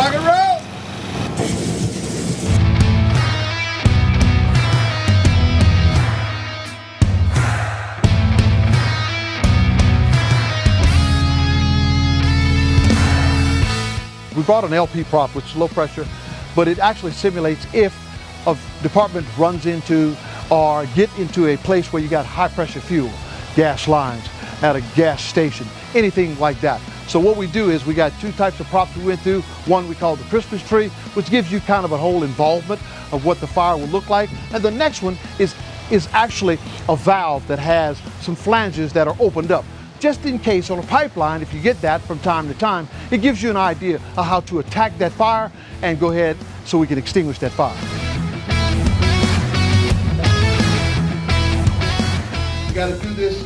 Rock and roll! We brought an LP Prop, which is low pressure, but it actually simulates if a department runs into or get into a place where you got high pressure fuel, gas lines, at a gas station, anything like that. So what we do is we got two types of props we went through. One we call the Christmas tree, which gives you kind of a whole involvement of what the fire will look like. And the next one is actually a valve that has some flanges that are opened up. Just in case on a pipeline, if you get that from time to time, it gives you an idea of how to attack that fire and go ahead so we can extinguish that fire. You got to do this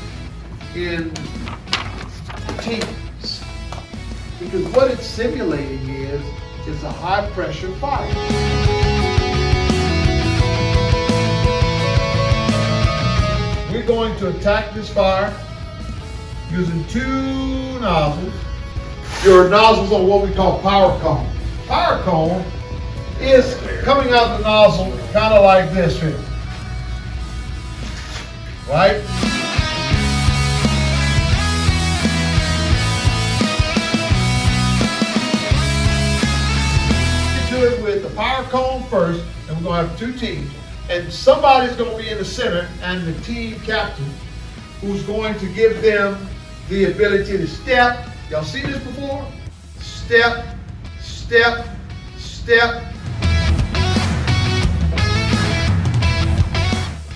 in teams, because what it's simulating is a high pressure fire. We're going to attack this fire using two nozzles. Your nozzles are what we call power cone. Power cone is coming out the nozzle kind of like this here, right? Do it with the power cone first, and we're going to have two teams. And somebody's going to be in the center, and the team captain, who's going to give them the ability to step. Y'all seen this before? Step, step, step.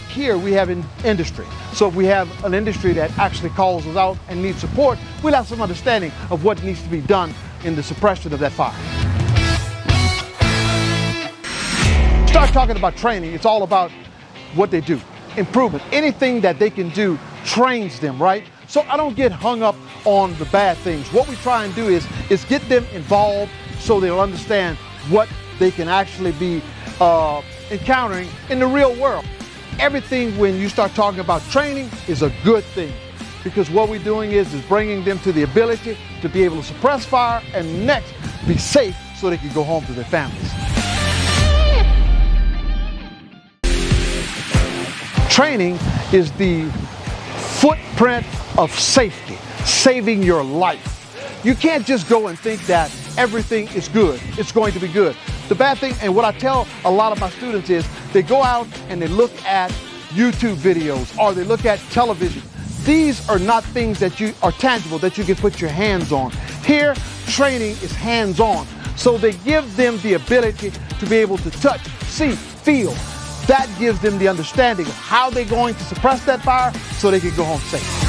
Here we have industry. So if we have an industry that actually calls us out and needs support, we'll have some understanding of what needs to be done in the suppression of that fire. Start talking about training, it's all about what they do. Improvement, anything that they can do trains them, right? So I don't get hung up on the bad things. What we try and do is get them involved so they'll understand what they can actually be encountering in the real world. Everything when you start talking about training is a good thing, because what we're doing is bringing them to the ability to be able to suppress fire and next be safe so they can go home to their families. Training is the footprint of safety, saving your life. You can't just go and think that everything is good. It's going to be good. The bad thing, and what I tell a lot of my students is, they go out and they look at YouTube videos or they look at television. These are not things that are tangible, that you can put your hands on. Here, training is hands-on. So they give them the ability to be able to touch, see, feel. That gives them the understanding of how they're going to suppress that fire so they can go home safe.